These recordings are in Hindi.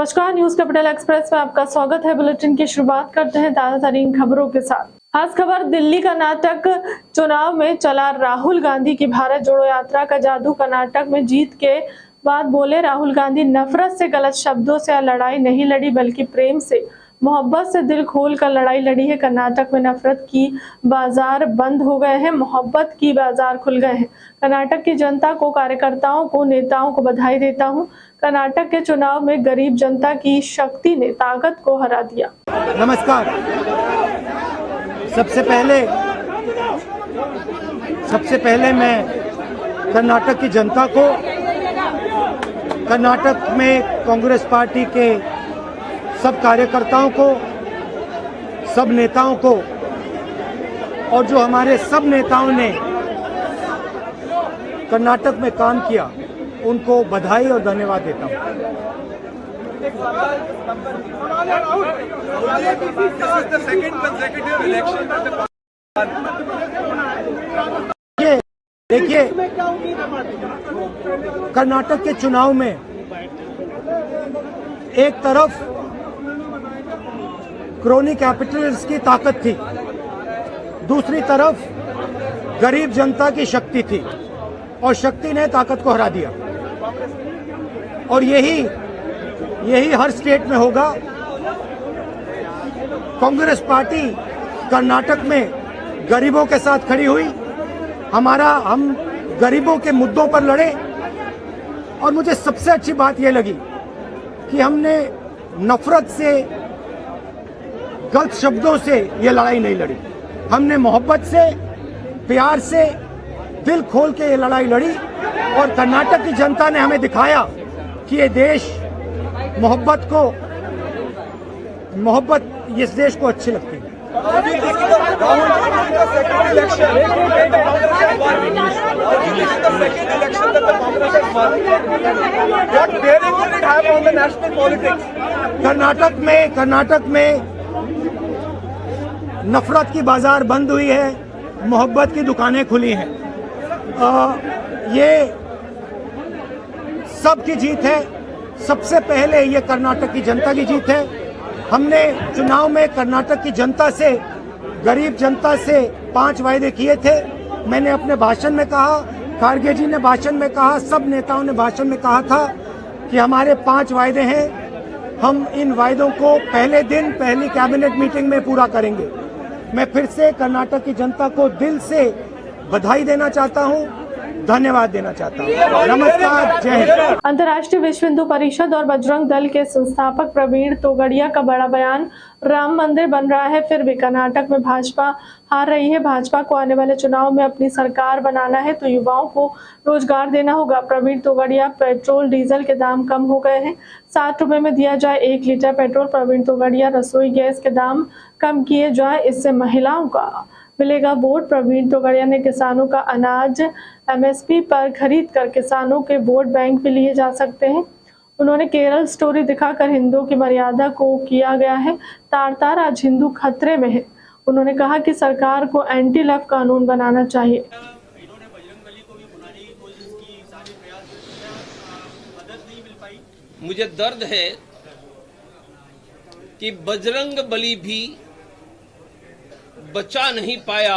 नमस्कार, न्यूज कैपिटल एक्सप्रेस में आपका स्वागत है। बुलेटिन की शुरुआत करते हैं ताजा तरीन खबरों के साथ। खास खबर, दिल्ली कर्नाटक चुनाव में चला राहुल गांधी की भारत जोड़ो यात्रा का जादू। कर्नाटक में जीत के बाद बोले राहुल गांधी, नफरत से, गलत शब्दों से लड़ाई नहीं लड़ी बल्कि प्रेम से, मोहब्बत से दिल खोल कर लड़ाई लड़ी है। कर्नाटक में नफरत की बाजार बंद हो गए हैं, मोहब्बत की बाजार खुल गए हैं। कर्नाटक की जनता को, कार्यकर्ताओं को, नेताओं को बधाई देता हूं। कर्नाटक के चुनाव में गरीब जनता की शक्ति ने ताकत को हरा दिया। नमस्कार। सबसे पहले मैं कर्नाटक की जनता को, कर्नाटक में कांग्रेस पार्टी के सब कार्यकर्ताओं को, सब नेताओं को और जो हमारे सब नेताओं ने कर्नाटक में काम किया, उनको बधाई और धन्यवाद देता हूं। देखिए, कर्नाटक के चुनाव में एक तरफ क्रोनी कैपिटलिस्ट की ताकत थी, दूसरी तरफ गरीब जनता की शक्ति थी और शक्ति ने ताकत को हरा दिया। और यही हर स्टेट में होगा। कांग्रेस पार्टी कर्नाटक में गरीबों के साथ खड़ी हुई, हम गरीबों के मुद्दों पर लड़े। और मुझे सबसे अच्छी बात यह लगी कि हमने नफरत से, गलत शब्दों से ये लड़ाई नहीं लड़ी, हमने मोहब्बत से, प्यार से, दिल खोल के ये लड़ाई लड़ी। और कर्नाटक की जनता ने हमें दिखाया कि ये देश मोहब्बत इस देश को अच्छी लगती है। कर्नाटक में नफरत की बाजार बंद हुई है, मोहब्बत की दुकानें खुली हैं। ये सबकी जीत है। सबसे पहले ये कर्नाटक की जनता की जीत है। हमने चुनाव में कर्नाटक की जनता से, गरीब जनता से 5 वायदे किए थे। मैंने अपने भाषण में कहा, खारगे जी ने भाषण में कहा, सब नेताओं ने भाषण में कहा था कि हमारे 5 वायदे हैं। हम इन वायदों को पहले दिन, पहली कैबिनेट मीटिंग में पूरा करेंगे। मैं फिर से कर्नाटक की जनता को दिल से बधाई देना चाहता हूं, धन्यवाद देना चाहता हूं। नमस्कार, जय हिंद। अंतर्राष्ट्रीय विश्व हिंदू परिषद और बजरंग दल के संस्थापक प्रवीण तोगड़िया का बड़ा बयान, राम मंदिर बन रहा है फिर भी कर्नाटक में भाजपा हार रही है। भाजपा को आने वाले चुनाव में अपनी सरकार बनाना है तो युवाओं को रोजगार देना होगा। प्रवीण तोगड़िया, पेट्रोल डीजल के दाम कम हो गए हैं, 7 रुपए में दिया जाए 1 लीटर पेट्रोल। प्रवीण तोगड़िया, रसोई गैस के दाम कम किए जाए, इससे महिलाओं का मिलेगा वोट। प्रवीण तोगड़िया ने किसानों का अनाज MSP पर खरीद कर किसानों के वोट बैंक पे लिए जा सकते हैं। उन्होंने केरल स्टोरी दिखाकर हिंदुओं की मर्यादा को किया गया है तार-तार, आज हिंदू खतरे में है। उन्होंने कहा कि सरकार को एंटी लव कानून बनाना चाहिए। मुझे दर्द है कि बजरंग बली भी बचा नहीं पाया,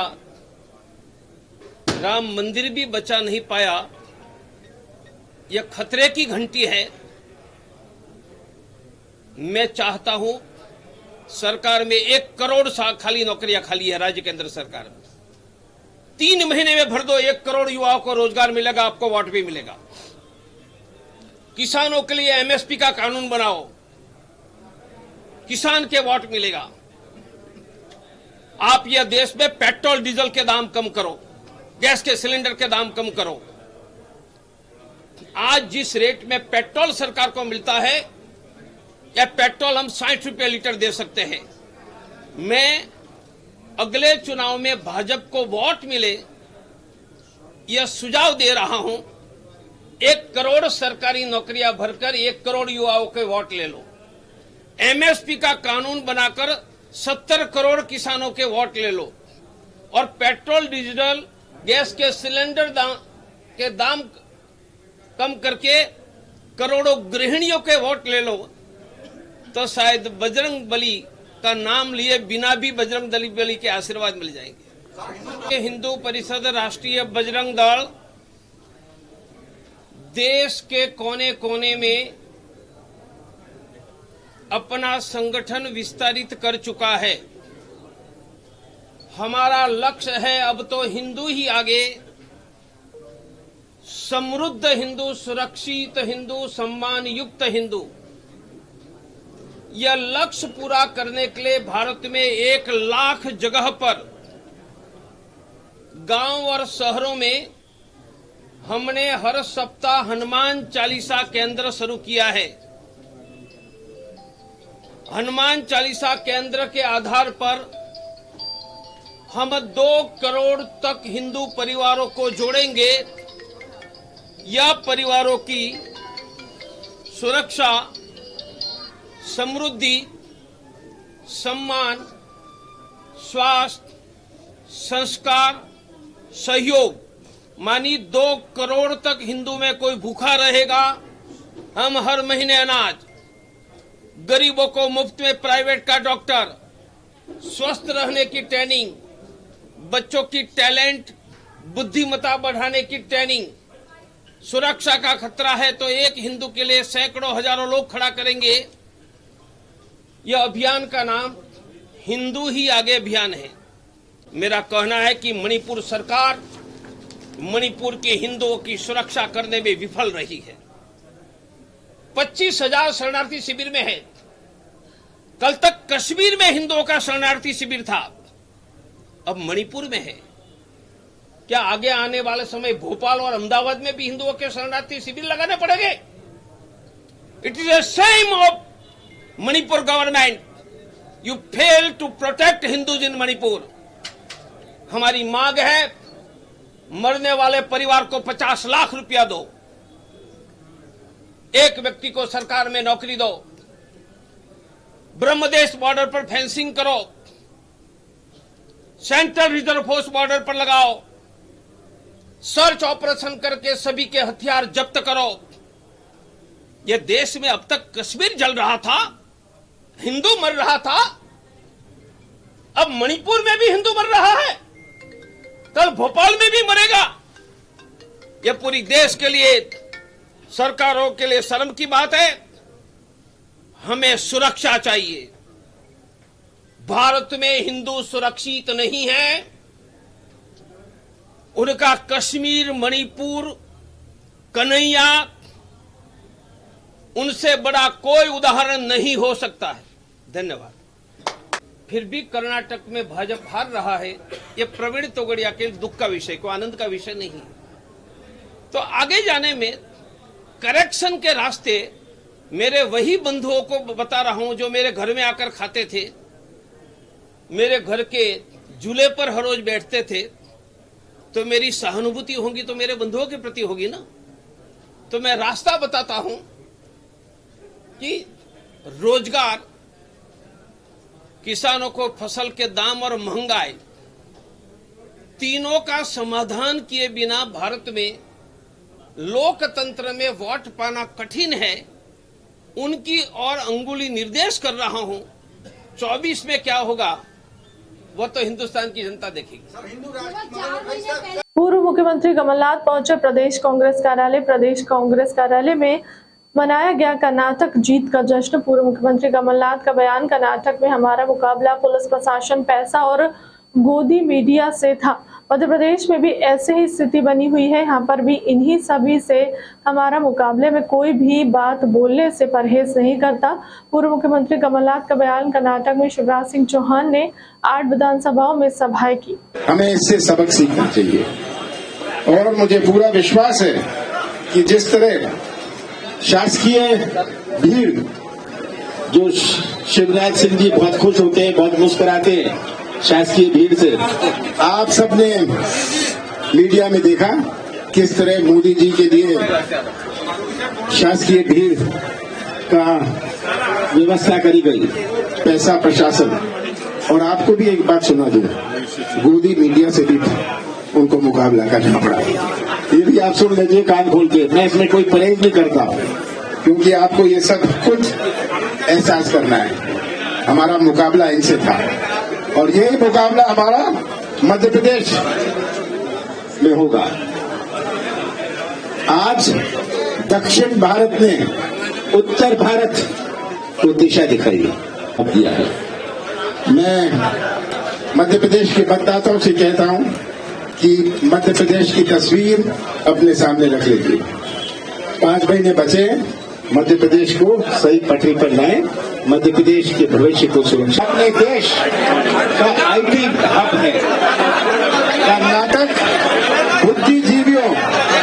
राम मंदिर भी बचा नहीं पाया। यह खतरे की घंटी है। मैं चाहता हूं, सरकार में 1 करोड़ खाली नौकरियां खाली है राज्य केंद्र सरकार में। 3 महीने में भर दो, 1 करोड़ युवाओं को रोजगार मिलेगा, आपको वोट भी मिलेगा। किसानों के लिए MSP का कानून बनाओ, किसान के वोट मिलेगा। आप यह देश में पेट्रोल डीजल के दाम कम करो, गैस के सिलेंडर के दाम कम करो। आज जिस रेट में पेट्रोल सरकार को मिलता है, यह पेट्रोल हम 60 रुपये लीटर दे सकते हैं। मैं अगले चुनाव में भाजपा को वोट मिले, यह सुझाव दे रहा हूं। 1 करोड़ सरकारी नौकरियां भरकर 1 करोड़ युवाओं के वोट ले लो। MSP का कानून बनाकर 70 करोड़ किसानों के वोट ले लो और पेट्रोल डीजल गैस के सिलेंडर के दाम कम करके करोड़ों गृहिणियों के वोट ले लो। तो शायद बजरंग बली का नाम लिए बिना भी बजरंग बली के आशीर्वाद मिल जाएंगे। हिंदू परिषद राष्ट्रीय बजरंग दल देश के कोने कोने में अपना संगठन विस्तारित कर चुका है। हमारा लक्ष्य है अब तो हिंदू ही आगे, समृद्ध हिंदू, सुरक्षित हिंदू, सम्मान युक्त हिंदू। यह लक्ष्य पूरा करने के लिए भारत में 1 लाख जगह पर गांव और शहरों में हमने हर सप्ताह हनुमान चालीसा केंद्र शुरू किया है। हनुमान चालीसा केंद्र के आधार पर हम 2 करोड़ तक हिंदू परिवारों को जोड़ेंगे। यह परिवारों की सुरक्षा, समृद्धि, सम्मान, स्वास्थ्य, संस्कार, सहयोग, मानी 2 करोड़ तक हिंदू में कोई भूखा रहेगा, हम हर महीने अनाज, गरीबों को मुफ्त में प्राइवेट का डॉक्टर, स्वस्थ रहने की ट्रेनिंग, बच्चों की टैलेंट, बुद्धिमत्ता बढ़ाने की ट्रेनिंग, सुरक्षा का खतरा है तो एक हिंदू के लिए सैकड़ों हजारों लोग खड़ा करेंगे। यह अभियान का नाम हिंदू ही आगे अभियान है। मेरा कहना है कि मणिपुर सरकार मणिपुर के हिंदुओं की सुरक्षा करने में विफल रही है। 25,000 शरणार्थी शिविर में है। कल तक कश्मीर में हिंदुओं का शरणार्थी शिविर था, अब मणिपुर में है। क्या आगे आने वाले समय भोपाल और अहमदाबाद में भी हिंदुओं के शरणार्थी शिविर लगाने पड़ेंगे? It is a shame of Manipur government, you fail to protect Hindus in Manipur. हमारी मांग है मरने वाले परिवार को 50 लाख रुपया दो, एक व्यक्ति को सरकार में नौकरी दो, ब्रह्मदेश बॉर्डर पर फेंसिंग करो, सेंट्रल रिजर्व फोर्स बॉर्डर पर लगाओ, सर्च ऑपरेशन करके सभी के हथियार जब्त करो। यह देश में अब तक कश्मीर जल रहा था, हिंदू मर रहा था, अब मणिपुर में भी हिंदू मर रहा है, कल भोपाल में भी मरेगा। यह पूरी देश के लिए, सरकारों के लिए शर्म की बात है। हमें सुरक्षा चाहिए। भारत में हिंदू सुरक्षित नहीं है। उनका कश्मीर, मणिपुर, कन्हैया, उनसे बड़ा कोई उदाहरण नहीं हो सकता है। धन्यवाद। फिर भी कर्नाटक में भाजपा हार रहा है, यह प्रवीण तोगड़िया के दुख का विषय, को आनंद का विषय नहीं है। तो आगे जाने में करेक्शन के रास्ते मेरे वही बंधुओं को बता रहा हूं जो मेरे घर में आकर खाते थे, मेरे घर के झूले पर हर रोज बैठते थे। तो मेरी सहानुभूति होगी तो मेरे बंधुओं के प्रति होगी ना। तो मैं रास्ता बताता हूं कि रोजगार, किसानों को फसल के दाम और महंगाई, तीनों का समाधान किए बिना भारत में लोकतंत्र में वोट पाना कठिन है। उनकी और अंगुली निर्देश कर रहा हूं। 24 में क्या होगा वो तो हिंदुस्तान की जनता देखेगी। पूर्व मुख्यमंत्री कमलनाथ पहुंचे प्रदेश कांग्रेस कार्यालय। प्रदेश कांग्रेस कार्यालय में मनाया गया कर्नाटक जीत का जश्न। पूर्व मुख्यमंत्री कमलनाथ का बयान, कर्नाटक में हमारा मुकाबला पुलिस प्रशासन, पैसा और गोदी मीडिया से था। मध्य प्रदेश में भी ऐसे ही स्थिति बनी हुई है। यहाँ पर भी इन्हीं सभी से हमारा मुकाबले में कोई भी बात बोलने से परहेज नहीं करता। पूर्व मुख्यमंत्री कमलनाथ का बयान। कर्नाटक में शिवराज सिंह चौहान ने 8 विधानसभाओं में सभाएं की। हमें इससे सबक सीखना चाहिए और मुझे पूरा विश्वास है कि जिस तरह शासकीय भीड़, जो शिवराज सिंह जी बहुत खुश होते हैं, बहुत मुस्कुराते हैं शासकीय भीड़ से, आप सबने मीडिया में देखा किस तरह मोदी जी के लिए शासकीय भीड़ का व्यवस्था करी गई, पैसा, प्रशासन। और आपको भी एक बात सुना दूं, गोदी मीडिया से भी उनको मुकाबला करना पड़ा। ये भी आप सुन लीजिए कान खोल के। मैं इसमें कोई परहेज नहीं करता क्योंकि आपको ये सब कुछ एहसास करना है। हमारा मुकाबला इनसे था और यही मुकाबला हमारा मध्य प्रदेश में होगा। आज दक्षिण भारत ने उत्तर भारत को दिशा दिखाई दिया है। मैं मध्य प्रदेश के मतदाताओं से कहता हूं कि मध्य प्रदेश की तस्वीर अपने सामने रख लीजिए। 5 महीने बचे, मध्य प्रदेश को सही पटरी पर लाएं, मध्य प्रदेश के भविष्य को सुरक्षा। अपने देश का आईटी हब है, कर्नाटक बुद्धिजीवियों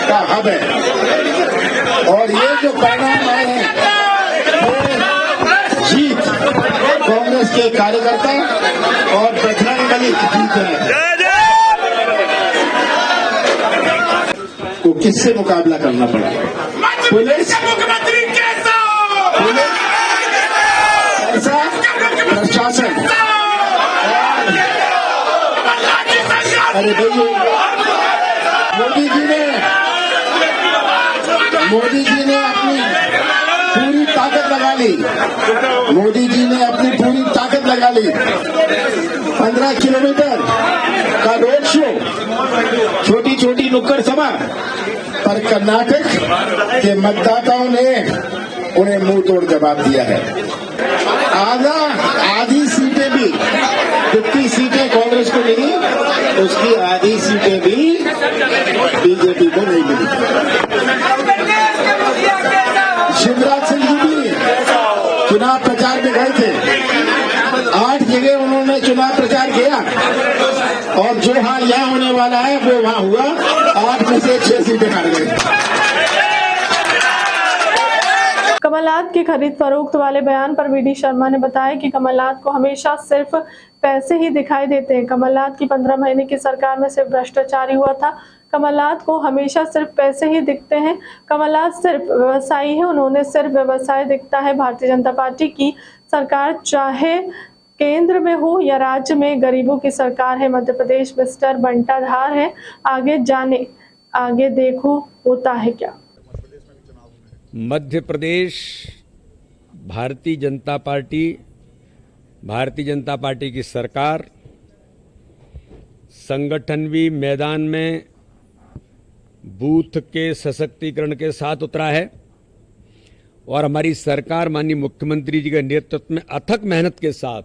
का हब है और ये जो परिणाम आए हैं वो जीत कांग्रेस के कार्यकर्ता और बजरंग बली की जीत है। तो किससे मुकाबला करना पड़ा? पुलिस, ऐसा प्रशासन। अरे भैया, मोदी जी ने अपनी पूरी ताकत लगा ली। मोदी जी ने अपनी पूरी ताकत लगा ली। 15 किलोमीटर का रोड शो, छोटी छोटी नुक्कड़ सभा, पर कर्नाटक के मतदाताओं ने उन्हें मुंह तोड़ जवाब दिया है। आधी सीटें भी, 50 सीटें कांग्रेस को मिली, उसकी आधी सीटें भी बीजेपी को नहीं मिली। शिवराज सिंह जी भी चुनाव प्रचार में गए थे। 8 जगह उन्होंने चुनाव प्रचार किया और जो हाल यहां होने वाला है वो वहां हुआ। 8 में से 6 सीटें हार गई। कमलनाथ के खरीद फरोख्त वाले बयान पर वीडी शर्मा ने बताया कि कमलनाथ को हमेशा सिर्फ पैसे ही दिखाई देते हैं। कमलनाथ की 15 महीने की सरकार में सिर्फ भ्रष्टाचार ही हुआ था। कमलनाथ को हमेशा सिर्फ पैसे ही दिखते हैं। कमलनाथ सिर्फ व्यवसायी है, उन्होंने सिर्फ व्यवसाय दिखता है। भारतीय जनता पार्टी की सरकार चाहे केंद्र में हो या राज्य में, गरीबों की सरकार है। मध्य प्रदेश मिस्टर बंटाधार है। आगे जाने, आगे देखो होता है क्या। मध्य प्रदेश भारतीय जनता पार्टी की सरकार संगठन भी मैदान में बूथ के सशक्तिकरण के साथ उतरा है और हमारी सरकार माननीय मुख्यमंत्री जी के नेतृत्व में अथक मेहनत के साथ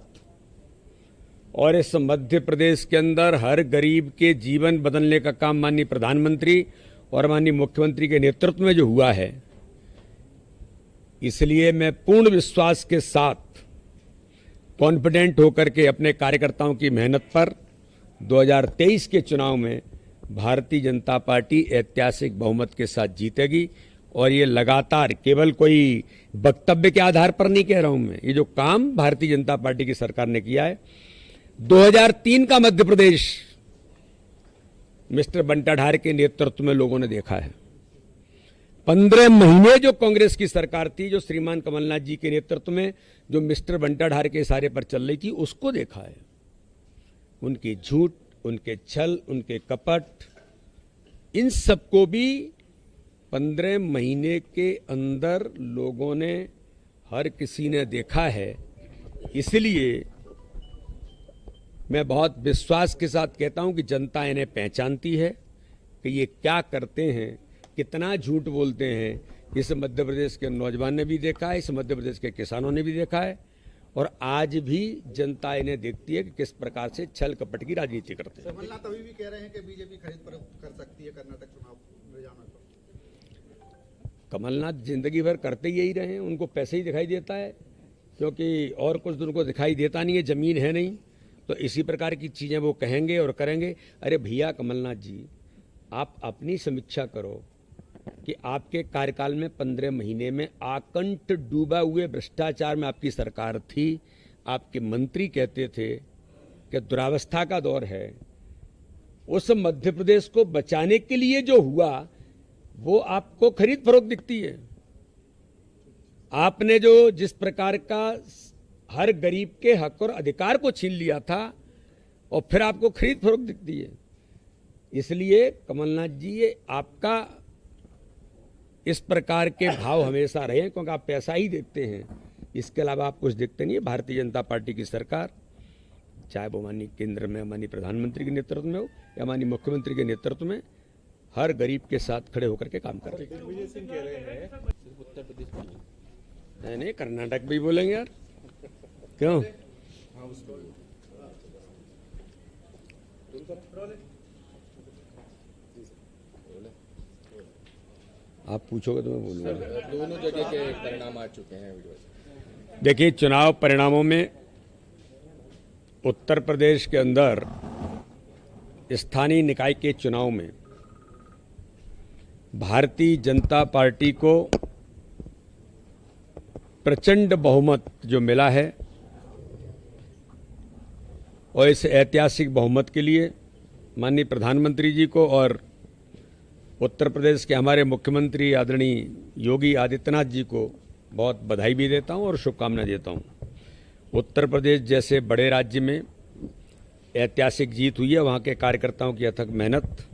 और इस मध्य प्रदेश के अंदर हर गरीब के जीवन बदलने का काम माननीय प्रधानमंत्री और माननीय मुख्यमंत्री के नेतृत्व में जो हुआ है, इसलिए मैं पूर्ण विश्वास के साथ कॉन्फिडेंट होकर के अपने कार्यकर्ताओं की मेहनत पर 2023 के चुनाव में भारतीय जनता पार्टी ऐतिहासिक बहुमत के साथ जीतेगी। और ये लगातार केवल कोई वक्तव्य के आधार पर नहीं कह रहा हूं मैं, ये जो काम भारतीय जनता पार्टी की सरकार ने किया है। 2003 का मध्य प्रदेश मिस्टर बंटाधार के नेतृत्व में लोगों ने देखा है। 15 महीने जो कांग्रेस की सरकार थी, जो श्रीमान कमलनाथ जी के नेतृत्व में जो मिस्टर बंटाधार के इशारे पर चल रही थी, उसको देखा है। उनकी झूठ, उनके छल, उनके कपट, इन सबको भी 15 महीने के अंदर लोगों ने, हर किसी ने देखा है। इसलिए मैं बहुत विश्वास के साथ कहता हूं कि जनता इन्हें पहचानती है कि ये क्या करते हैं, कितना झूठ बोलते हैं। इस मध्य प्रदेश के नौजवान ने भी देखा है, इस मध्य प्रदेश के किसानों ने भी देखा है और आज भी जनता इन्हें देखती है कि किस प्रकार से छल कपट की राजनीति करते हैं। कमलनाथ अभी भी कह रहे हैं कि बीजेपी खरीद पर कर सकती है कर्नाटक चुनाव में जाना। कमलनाथ जिंदगी भर करते यही रहे हैं, उनको पैसे ही दिखाई देता है, क्योंकि और कुछ उनको दिखाई देता नहीं है, जमीन है नहीं, तो इसी प्रकार की चीजें वो कहेंगे और करेंगे। अरे भैया कमलनाथ जी, आप अपनी समीक्षा करो कि आपके कार्यकाल में 15 महीने में आकंठ डूबा हुए भ्रष्टाचार में आपकी सरकार थी। आपके मंत्री कहते थे कि दुरावस्था का दौर है। उस मध्य प्रदेश को बचाने के लिए जो हुआ वो आपको खरीद फरोख्त दिखती है। आपने जो जिस प्रकार का हर गरीब के हक और अधिकार को छीन लिया था और फिर आपको खरीद फरोख्त दिखती है। इसलिए कमलनाथ जी, ये आपका इस प्रकार के भाव हमेशा रहे, क्योंकि आप पैसा ही देखते हैं। इसके अलावा आप कुछ देखते नहीं है। भारतीय जनता पार्टी की सरकार, चाहे वो माननीय केंद्र में माननीय प्रधानमंत्री के नेतृत्व में हो या माननीय मुख्यमंत्री के नेतृत्व में, हर गरीब के साथ खड़े होकर के काम कर रही है। नहीं, कर्नाटक भी बोलेंगे यार, क्यों? आप पूछोगे तो मैं बोलूंगा। दोनों जगह के परिणाम आ चुके हैं। देखिए, चुनाव परिणामों में उत्तर प्रदेश के अंदर स्थानीय निकाय के चुनाव में भारतीय जनता पार्टी को प्रचंड बहुमत जो मिला है, और इस ऐतिहासिक बहुमत के लिए माननीय प्रधानमंत्री जी को और उत्तर प्रदेश के हमारे मुख्यमंत्री आदरणीय योगी आदित्यनाथ जी को बहुत बधाई भी देता हूं और शुभकामनाएं देता हूं। उत्तर प्रदेश जैसे बड़े राज्य में ऐतिहासिक जीत हुई है। वहां के कार्यकर्ताओं की अथक मेहनत,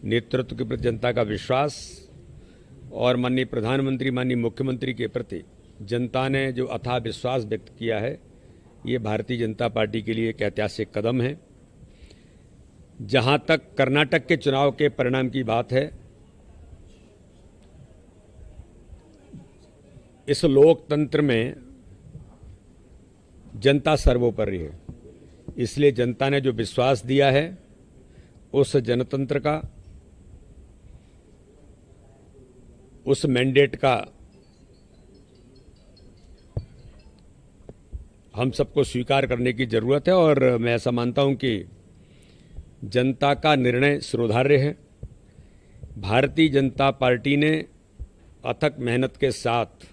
नेतृत्व के प्रति जनता का विश्वास और माननीय प्रधानमंत्री, माननीय मुख्यमंत्री के प्रति जनता ने जो अथाह विश्वास व्यक्त किया है, ये भारतीय जनता पार्टी के लिए एक ऐतिहासिक कदम है। जहां तक कर्नाटक के चुनाव के परिणाम की बात है, इस लोकतंत्र में जनता सर्वोपरि है। इसलिए जनता ने जो विश्वास दिया है, उस जनतंत्र का, उस मैंडेट का हम सबको स्वीकार करने की जरूरत है। और मैं ऐसा मानता हूं कि जनता का निर्णय सुधार्य है। भारतीय जनता पार्टी ने अथक मेहनत के साथ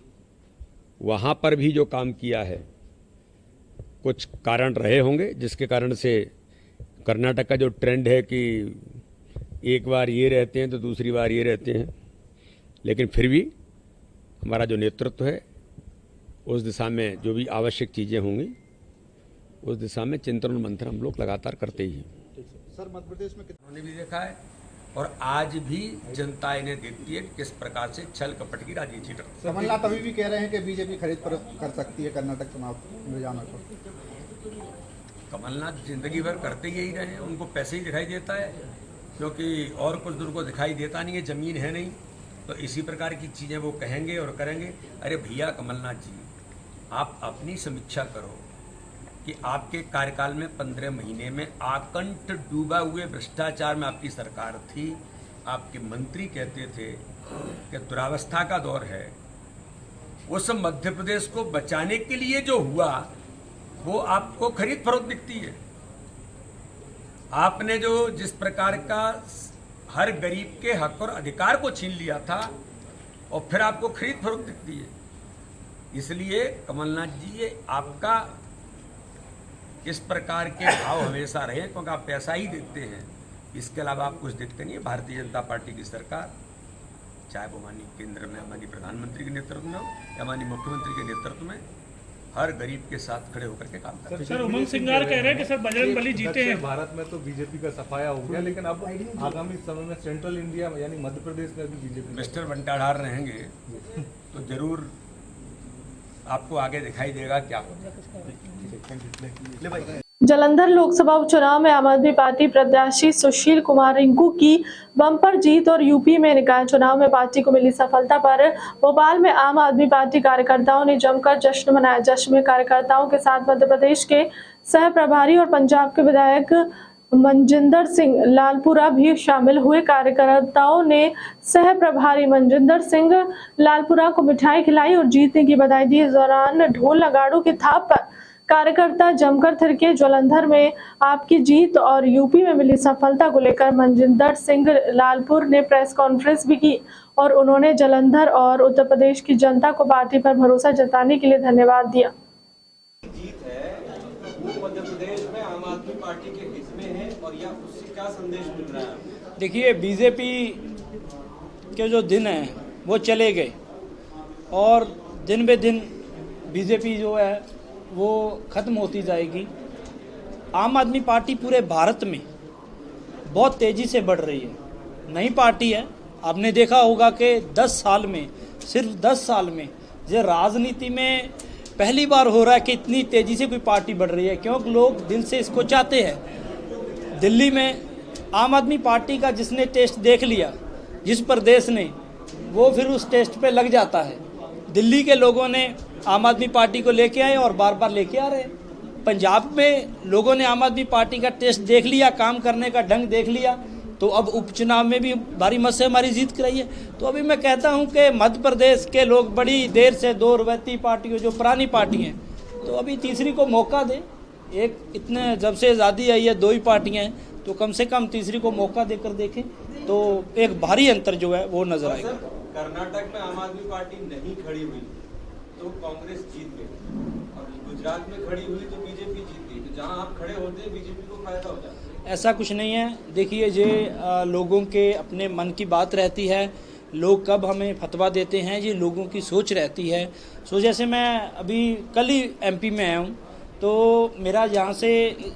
वहां पर भी जो काम किया है, कुछ कारण रहे होंगे जिसके कारण से कर्नाटक का जो ट्रेंड है कि एक बार ये रहते हैं तो दूसरी बार ये रहते हैं, लेकिन फिर भी हमारा जो नेतृत्व है उस दिशा में जो भी आवश्यक चीज़ें होंगी, उस दिशा में चिंतन और मंथन हम लोग लगातार करते ही हैं। सर, मध्य प्रदेश में उन्होंने भी देखा है और आज भी जनता इन्हें देखती है किस प्रकार से छल कपट की राजनीति करती है। कमलनाथ अभी भी कह रहे हैं कि बीजेपी खरीद पर कर सकती है कर्नाटक चुनाव में जाना को। कमलनाथ जिंदगी भर करते यही रहे हैं, उनको पैसे ही दिखाई देता है, क्योंकि और कुछ दूर को दिखाई देता नहीं है, जमीन है नहीं, तो इसी प्रकार की चीज़ें वो कहेंगे और करेंगे। अरे भैया कमलनाथ जी, आप अपनी समीक्षा करो कि आपके कार्यकाल में 15 महीने में आकंठ डूबा हुए भ्रष्टाचार में आपकी सरकार थी। आपके मंत्री कहते थे कि दुरावस्था का दौर है। उस मध्य प्रदेश को बचाने के लिए जो हुआ वो आपको खरीद फरोख्त दिखती है। आपने जो जिस प्रकार का हर गरीब के हक और अधिकार को छीन लिया था, और फिर आपको खरीद फरोख्त दिखती है। इसलिए कमलनाथ जी, ये आपका इस प्रकार के भाव हमेशा रहे, क्योंकि आप पैसा ही देखते हैं, इसके अलावा आप कुछ देखते नहीं है। भारतीय जनता पार्टी की सरकार, चाहे वो माननीय केंद्र में माननीय प्रधानमंत्री के नेतृत्व में हो या माननीय मुख्यमंत्री के नेतृत्व में, हर गरीब के साथ खड़े होकर के काम करते हैं। सर, उमंग सिंगार कह रहे हैं कि सर बजरंग बली जीते हैं। भारत में तो बीजेपी का सफाया हो गया, लेकिन अब आगामी समय में सेंट्रल इंडिया यानी मध्य प्रदेश में भी बीजेपी मिस्टर बंटाधार रहेंगे तो जरूर आपको आगे दिखाई देगा क्या होगा। जालंधर लोकसभा उपचुनाव में आम आदमी पार्टी प्रत्याशी सुशील कुमार रिंकू की बम्पर जीत और यूपी में निकाय चुनाव में पार्टी को मिली सफलता पर भोपाल में आम आदमी पार्टी कार्यकर्ताओं ने जमकर जश्न मनाया। जश्न में कार्यकर्ताओं के साथ मध्य प्रदेश के सह प्रभारी और पंजाब के विधायक मनजिंदर सिंह लालपुरा भी शामिल हुए। कार्यकर्ताओं ने सह प्रभारी मनजिंदर सिंह लालपुरा को मिठाई खिलाई और जीतने की बधाई दी। इस दौरान ढोल नगाड़ों की थाप पर कार्यकर्ता जमकर थिरके। जालंधर में आपकी जीत और यूपी में मिली सफलता को लेकर मनजिंदर सिंह लालपुर ने प्रेस कॉन्फ्रेंस भी की और उन्होंने जालंधर और उत्तर प्रदेश की जनता को पार्टी पर भरोसा जताने के लिए धन्यवाद दिया। जीत है वो मध्य प्रदेश में आम आदमी पार्टी के हित में है, और या उससे क्या संदेश मिल रहा है? देखिए, बीजेपी के जो दिन हैं वो चले गए और दिन बे दिन बीजेपी जो है वो ख़त्म होती जाएगी। आम आदमी पार्टी पूरे भारत में बहुत तेज़ी से बढ़ रही है। नई पार्टी है, आपने देखा होगा कि 10 साल में, सिर्फ 10 साल में जो राजनीति में पहली बार हो रहा है कि इतनी तेज़ी से कोई पार्टी बढ़ रही है, क्योंकि लोग दिल से इसको चाहते हैं। दिल्ली में आम आदमी पार्टी का जिसने टेस्ट देख लिया, जिस प्रदेश ने, वो फिर उस टेस्ट पे लग जाता है। दिल्ली के लोगों ने आम आदमी पार्टी को लेके आए और बार बार लेके आ रहे हैं। पंजाब में लोगों ने आम आदमी पार्टी का टेस्ट देख लिया, काम करने का ढंग देख लिया, तो अब उपचुनाव में भी भारी मत से हमारी जीत कराई है। तो अभी मैं कहता हूं कि मध्य प्रदेश के लोग बड़ी देर से दो रवैती पार्टियों, जो पुरानी पार्टी हैं, तो अभी तीसरी को मौका दें। एक इतने जब से आज़ादी आई है 2 ही पार्टियां हैं, तो कम से कम तीसरी को मौका देकर देखें तो एक भारी अंतर जो है वो नजर आएगा। कर्नाटक में आम आदमी पार्टी नहीं खड़ी हुई तो कांग्रेस जीत गई, और गुजरात में खड़ी हुई तो बीजेपी जीत गई। तो जहां आप खड़े होते बीजेपी को फायदा हो जाता है। ऐसा कुछ नहीं है। देखिए, ये लोगों के अपने मन की बात रहती है। लोग कब हमें फतवा देते हैं, ये लोगों की सोच रहती है। सो जैसे मैं अभी कल ही एमपी में आया हूँ, तो मेरा यहाँ से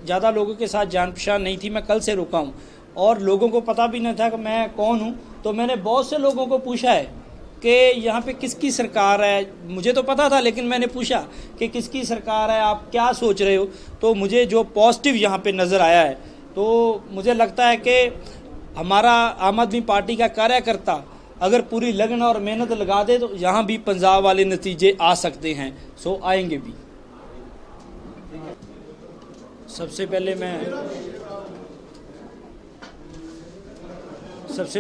ज़्यादा लोगों के साथ जान पहचान नहीं थी। मैं कल से रुका हूँ और लोगों को पता भी नहीं था कि मैं कौन हूँ। तो मैंने बहुत से लोगों को पूछा है कि यहाँ पे किसकी सरकार है। मुझे तो पता था, लेकिन मैंने पूछा कि किसकी सरकार है, आप क्या सोच रहे हो। तो मुझे जो पॉजिटिव यहाँ पे नज़र आया है, तो मुझे लगता है कि हमारा आम आदमी पार्टी का कार्यकर्ता अगर पूरी लगन और मेहनत लगा दे तो यहाँ भी पंजाब वाले नतीजे आ सकते हैं। सो आएंगे भी। सबसे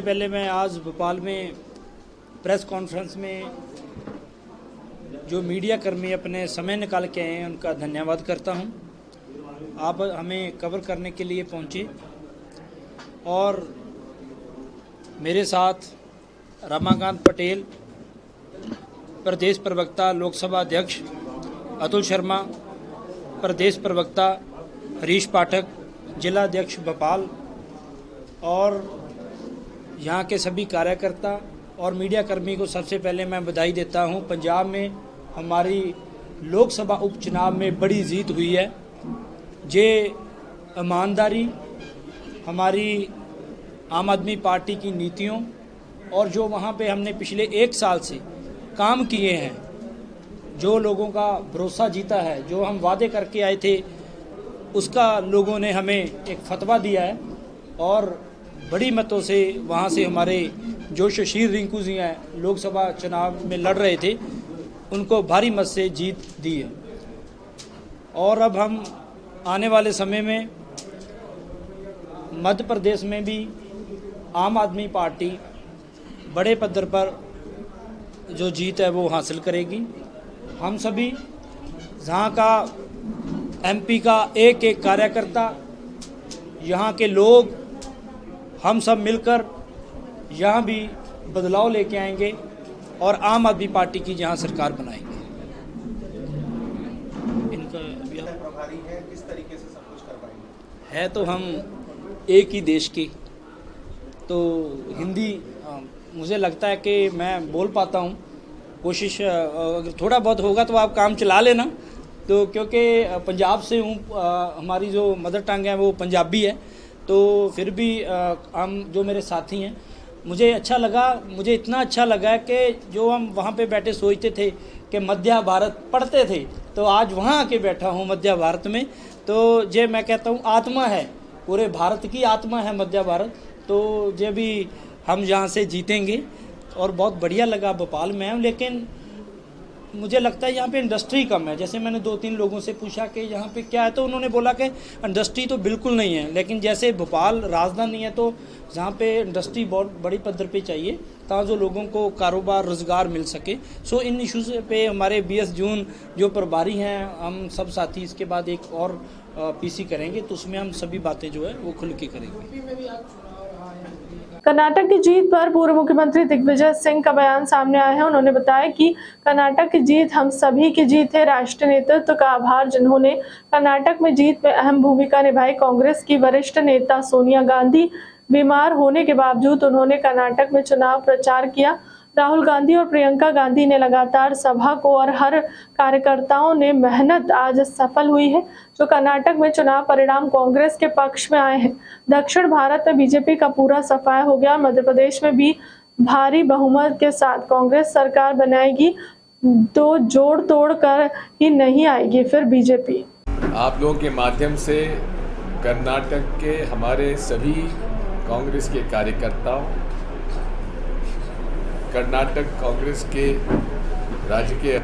पहले मैं आज भोपाल में प्रेस कॉन्फ्रेंस में जो मीडिया कर्मी अपने समय निकाल के आए हैं, उनका धन्यवाद करता हूं। आप हमें कवर करने के लिए पहुंचे और मेरे साथ रमाकांत पटेल, प्रदेश प्रवक्ता लोकसभा अध्यक्ष अतुल शर्मा, प्रदेश प्रवक्ता हरीश पाठक, जिला अध्यक्ष भोपाल, और यहाँ के सभी कार्यकर्ता और मीडिया कर्मी को सबसे पहले मैं बधाई देता हूँ। पंजाब में हमारी लोकसभा उपचुनाव में बड़ी जीत हुई है। ये ईमानदारी, हमारी आम आदमी पार्टी की नीतियों और जो वहाँ पे हमने पिछले 1 साल से काम किए हैं, जो लोगों का भरोसा जीता है, जो हम वादे करके आए थे, उसका लोगों ने हमें एक फतवा दिया है और बड़ी मतों से वहाँ से हमारे जो शशीर रिंकू जी हैं, लोकसभा चुनाव में लड़ रहे थे, उनको भारी मत से जीत दी है। और अब हम आने वाले समय में मध्य प्रदेश में भी आम आदमी पार्टी बड़े पद्धर पर जो जीत है वो हासिल करेगी। हम सभी जहाँ का एमपी का एक एक कार्यकर्ता, यहाँ के लोग, हम सब मिलकर यहाँ भी बदलाव लेके आएंगे और आम आदमी पार्टी की यहाँ सरकार बनाएंगे। इनका प्रभारी है, किस तरीके से सब कुछ कर पाएंगे? है तो हम एक ही देश के, तो हिंदी मुझे लगता है कि मैं बोल पाता हूँ। कोशिश अगर थोड़ा बहुत होगा तो आप काम चला लेना। तो क्योंकि पंजाब से हूँ, हमारी जो मदर टंग है वो पंजाबी है, तो फिर भी हम जो मेरे साथी हैं, मुझे अच्छा लगा। मुझे इतना अच्छा लगा कि जो हम वहाँ पे बैठे सोचते थे कि मध्य भारत पढ़ते थे, तो आज वहाँ आके बैठा हूँ मध्य भारत में। तो जे मैं कहता हूँ आत्मा है, पूरे भारत की आत्मा है मध्य भारत। तो जे भी हम यहाँ से जीतेंगे और बहुत बढ़िया लगा। भोपाल में हूँ, लेकिन मुझे लगता है यहाँ पे इंडस्ट्री कम है। जैसे मैंने 2-3 लोगों से पूछा कि यहाँ पे क्या है, तो उन्होंने बोला कि इंडस्ट्री तो बिल्कुल नहीं है, लेकिन जैसे भोपाल राजधानी है तो जहाँ पे इंडस्ट्री बहुत बड़ी पद्धर पे चाहिए ताकि जो लोगों को कारोबार रोज़गार मिल सके। सो इन इश्यूज़ पे हमारे 20 जून जो प्रभारी हैं, हम सब साथी इसके बाद एक और पीसी करेंगे, तो उसमें हम सभी बातें जो है वो खुल के करेंगे। कर्नाटक की जीत पर पूर्व मुख्यमंत्री दिग्विजय सिंह का बयान सामने आया है। उन्होंने बताया कि कर्नाटक की जीत हम सभी की जीत है। राष्ट्रीय नेतृत्व का आभार, जिन्होंने कर्नाटक में जीत में अहम भूमिका निभाई। कांग्रेस की वरिष्ठ नेता सोनिया गांधी बीमार होने के बावजूद उन्होंने कर्नाटक में चुनाव प्रचार किया। राहुल गांधी और प्रियंका गांधी ने लगातार सभा को और हर कार्यकर्ताओं ने मेहनत आज सफल हुई है, जो कर्नाटक में चुनाव परिणाम कांग्रेस के पक्ष में आए हैं। दक्षिण भारत में बीजेपी का पूरा सफाया हो गया। मध्य प्रदेश में भी भारी बहुमत के साथ कांग्रेस सरकार बनाएगी। तो जोड़ तोड़ कर ही नहीं आएगी फिर बीजेपी। आप लोगों के माध्यम से कर्नाटक के हमारे सभी कांग्रेस के कार्यकर्ताओं, कर्नाटक कांग्रेस के राज्य के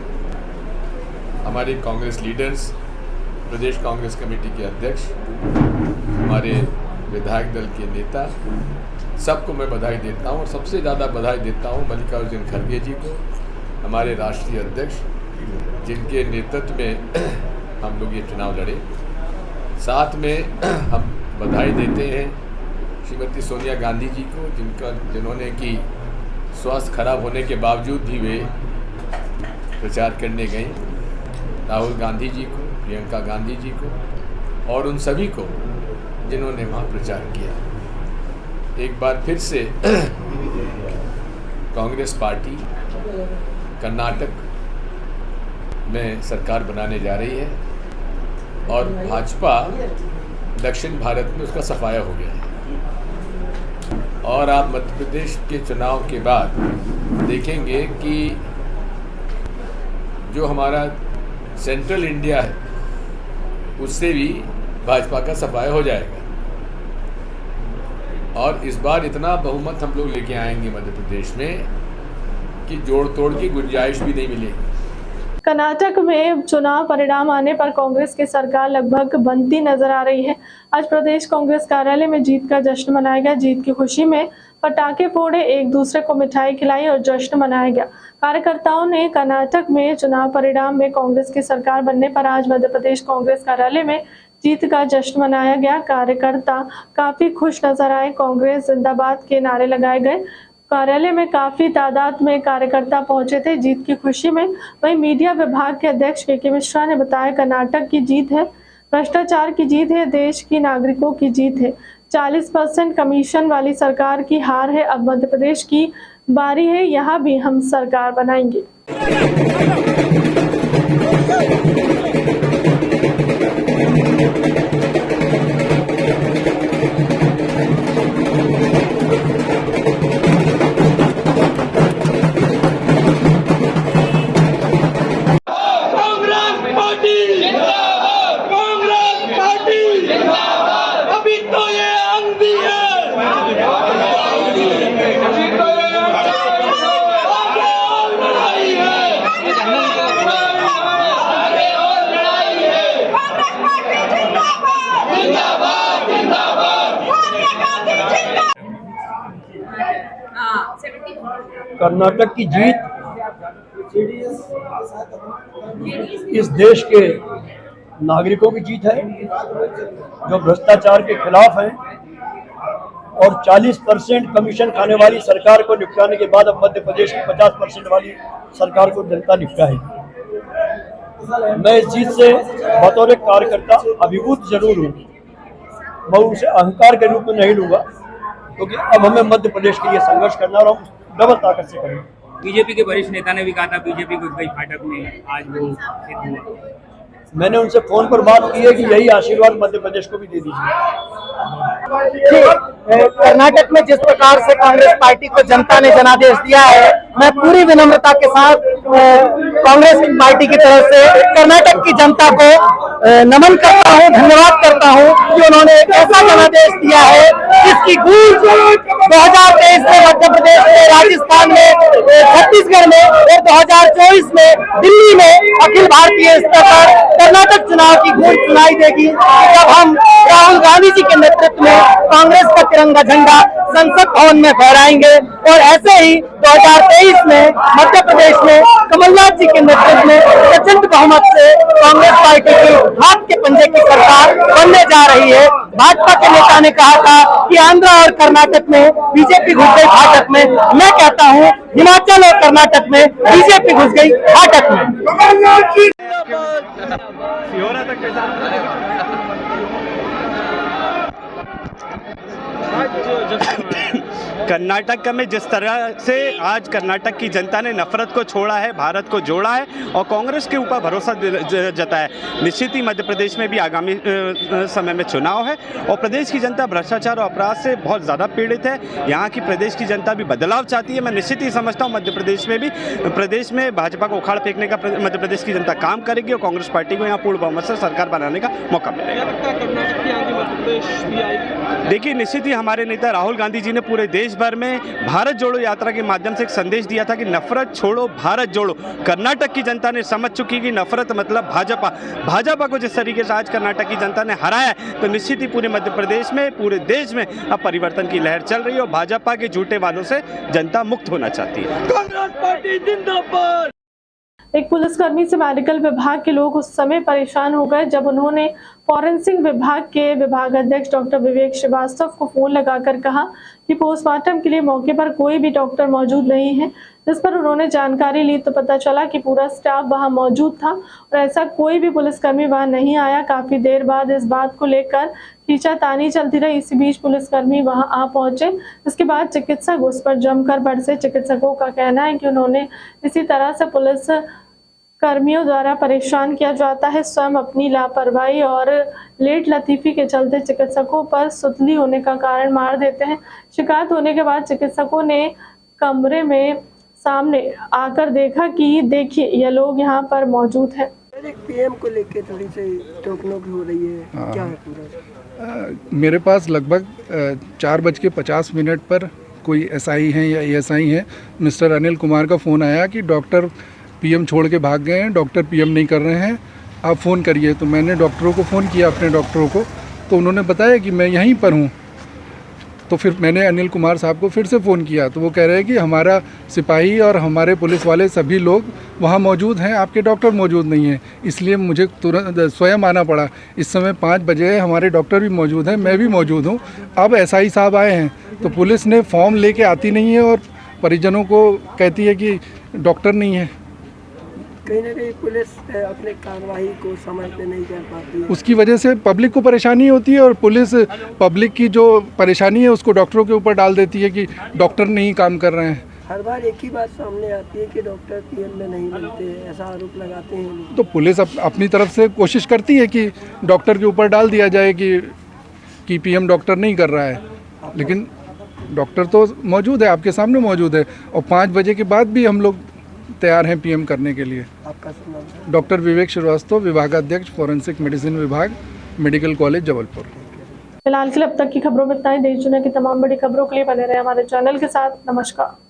हमारे कांग्रेस लीडर्स, प्रदेश कांग्रेस कमेटी के अध्यक्ष, हमारे विधायक दल के नेता, सबको मैं बधाई देता हूं। और सबसे ज़्यादा बधाई देता हूं मल्लिकार्जुन खड़गे जी को, हमारे राष्ट्रीय अध्यक्ष, जिनके नेतृत्व में हम लोग ये चुनाव लड़े। साथ में हम बधाई देते हैं श्रीमती सोनिया गांधी जी को, जिन्होंने कि स्वास्थ्य खराब होने के बावजूद भी वे प्रचार करने गई, राहुल गांधी जी को, प्रियंका गांधी जी को और उन सभी को जिन्होंने वहाँ प्रचार किया। एक बार फिर से कांग्रेस पार्टी कर्नाटक में सरकार बनाने जा रही है और भाजपा दक्षिण भारत में उसका सफाया हो गया है। और आप मध्य प्रदेश के चुनाव के बाद देखेंगे कि जो हमारा सेंट्रल इंडिया है उससे भी भाजपा का सफाया हो जाएगा। और इस बार इतना बहुमत हम लोग लेके आएंगे मध्य प्रदेश में कि जोड़ तोड़ की गुंजाइश भी नहीं मिलेगी। कर्नाटक में चुनाव परिणाम आने पर कांग्रेस की सरकार लगभग बनती नजर आ रही है। आज प्रदेश कांग्रेस कार्यालय में जीत का जश्न मनाया गया। जीत की खुशी में पटाखे फोड़े, एक दूसरे को मिठाई खिलाई और जश्न मनाया गया। कार्यकर्ताओं ने कर्नाटक में चुनाव परिणाम में कांग्रेस की सरकार बनने पर आज मध्य प्रदेश कांग्रेस कार्यालय में जीत का जश्न मनाया गया। कार्यकर्ता काफी खुश नजर आए। कांग्रेस जिंदाबाद के नारे लगाए गए। कार्यालय में काफी तादाद में कार्यकर्ता पहुंचे थे जीत की खुशी में। वहीं मीडिया विभाग के अध्यक्ष के मिश्रा ने बताया, कर्नाटक की जीत है, भ्रष्टाचार की जीत है, देश की नागरिकों की जीत है। 40% कमीशन वाली सरकार की हार है। अब मध्य प्रदेश की बारी है, यहाँ भी हम सरकार बनाएंगे। कर्नाटक की जीत इस देश के नागरिकों की जीत है जो भ्रष्टाचार के खिलाफ हैं और 40% कमीशन खाने वाली सरकार को निपटाने के बाद अब मध्य प्रदेश की 50% वाली सरकार को जनता निपटाएगी। मैं इस जीत से बतौर कार्यकर्ता अभिभूत जरूर हूँ, मैं उसे अहंकार के रूप में नहीं लूंगा, क्योंकि अब हमें मध्य प्रदेश के लिए संघर्ष करना और हम डबल ताकत से करेंगे। बीजेपी के वरिष्ठ नेता ने भी कहा था बीजेपी को कई फाटक में आज वो सिद्ध हुआ। मैंने उनसे फोन पर बात की है कि यही आशीर्वाद मध्य प्रदेश को भी दे दीजिए। कर्नाटक में जिस प्रकार से कांग्रेस पार्टी को जनता ने जनादेश दिया है, मैं पूरी विनम्रता के साथ कांग्रेस पार्टी की तरफ से कर्नाटक की जनता को नमन करता हूं, धन्यवाद करता हूं कि उन्होंने एक ऐसा जनादेश दिया है जिसकी गूंज 2023 में मध्य प्रदेश में, राजस्थान में, छत्तीसगढ़ में और 2024 में दिल्ली में अखिल भारतीय स्तर पर कर्नाटक चुनाव की गूंज सुनाई देगी जब हम राहुल गांधी जी के नेतृत्व में कांग्रेस का तिरंगा झंडा संसद भवन में फहराएंगे। और ऐसे ही 2023 में मध्य प्रदेश में कमलनाथ जी के नेतृत्व में प्रचंड बहुमत से कांग्रेस पार्टी की हाथ के पंजे की सरकार बनने जा रही है। भाजपा के नेता ने कहा था कि आंध्र और कर्नाटक में बीजेपी घुस गई फाटक में। मैं कहता हूं हिमाचल और कर्नाटक में बीजेपी घुस गई फाटक में। कर्नाटक में जिस तरह से आज कर्नाटक की जनता ने नफरत को छोड़ा है, भारत को जोड़ा है और कांग्रेस के ऊपर भरोसा जताया, निश्चित ही मध्य प्रदेश में भी आगामी समय में चुनाव है और प्रदेश की जनता भ्रष्टाचार और अपराध से बहुत ज़्यादा पीड़ित है। यहाँ की प्रदेश की जनता भी बदलाव चाहती है। मैं निश्चित ही समझता हूँ मध्य प्रदेश में भी, प्रदेश में भाजपा को उखाड़ फेंकने का मध्य प्रदेश की जनता काम करेगी और कांग्रेस पार्टी को यहाँ पूर्ण बहुमत से सरकार बनाने का मौका मिलेगा। देखिए, निश्चित ही हमारे नेता राहुल गांधी जी ने पूरे देश भर में भारत जोड़ो यात्रा के माध्यम से एक संदेश दिया था कि नफरत छोड़ो, भारत जोड़ो। कर्नाटक की जनता ने समझ चुकी कि नफरत मतलब भाजपा को जिस तरीके से आज कर्नाटक की जनता ने हराया है, तो निश्चित ही पूरे मध्य प्रदेश में, पूरे देश में अब परिवर्तन की लहर चल रही है और भाजपा के झूठे वादों से जनता मुक्त होना चाहती है। कांग्रेस पार्टी जिंदाबाद। एक पुलिसकर्मी से मेडिकल विभाग के लोग उस समय परेशान हो गए जब उन्होंने फॉरेंसिक विभाग के विभागाध्यक्ष डॉक्टर विवेक श्रीवास्तव को फोन लगाकर कहा कि पोस्टमार्टम के लिए मौके पर कोई भी डॉक्टर मौजूद नहीं है। जिस पर उन्होंने जानकारी ली तो पता चला कि पूरा स्टाफ वहां मौजूद था और ऐसा कोई भी पुलिसकर्मी वहां नहीं आया। काफी देर बाद इस बात को लेकर खींचातानी चलती रही। इसी बीच पुलिसकर्मी वहां आ पहुंचे। इसके बाद चिकित्सक उस पर जमकर बरसे। चिकित्सकों का कहना है कि उन्होंने इसी तरह से पुलिस कर्मियों द्वारा परेशान किया जाता है। स्वयं अपनी लापरवाही और लेट लतीफी के चलते चिकित्सकों पर सुतली होने का कारण मार देते हैं। शिकायत होने के बाद चिकित्सकों ने कमरे में सामने आकर देखा कि देखिए ये लोग यहाँ पर मौजूद हैं। पीएम को लेके थोड़ी सी टोकनोक हो रही है, क्या है पूरा? मेरे पास लगभग 4:50 पर कोई एसआई हैं या एएसआई हैं, मिस्टर अनिल कुमार का फ़ोन आया कि डॉक्टर पीएम छोड़ के भाग गए हैं, डॉक्टर पीएम नहीं कर रहे हैं, आप फ़ोन करिए। तो मैंने डॉक्टरों को फ़ोन किया, अपने डॉक्टरों को, तो उन्होंने बताया कि मैं यहीं पर हूँ। तो फिर मैंने अनिल कुमार साहब को फिर से फ़ोन किया तो वो कह रहे हैं कि हमारा सिपाही और हमारे पुलिस वाले सभी लोग वहाँ मौजूद हैं, आपके डॉक्टर मौजूद नहीं हैं। इसलिए मुझे तुरंत स्वयं आना पड़ा। इस समय 5 बजे है, हमारे डॉक्टर भी मौजूद हैं, मैं भी मौजूद हूँ। अब एसआई साहब आए हैं तो पुलिस ने फॉर्म लेके आती नहीं है और परिजनों को कहती है कि डॉक्टर नहीं है। कहीं ना कहीं पुलिस अपने कार्रवाई को समय पे नहीं कर पाती है। उसकी वजह से पब्लिक को परेशानी होती है और पुलिस पब्लिक की जो परेशानी है उसको डॉक्टरों के ऊपर डाल देती है कि डॉक्टर नहीं काम कर रहे हैं। हर बार एक ही बात सामने आती है कि डॉक्टर पीएम में नहीं मिलते हैं, ऐसा आरोप लगाते हैं। तो पुलिस अपनी तरफ से कोशिश करती है कि डॉक्टर के ऊपर डाल दिया जाए कि पीएम डॉक्टर नहीं कर रहा है, लेकिन डॉक्टर तो मौजूद है, आपके सामने मौजूद है। और 5 बजे के बाद भी हम लोग तैयार हैं पीएम करने के लिए। आपका नाम? डॉक्टर विवेक श्रीवास्तव, विभागाध्यक्ष फॉरेंसिक मेडिसिन विभाग, मेडिकल कॉलेज जबलपुर। फिलहाल के लिए अब तक की खबरों में इतना ही। देश दुनिया की तमाम बड़ी खबरों के लिए बने रहे हमारे चैनल के साथ। नमस्कार।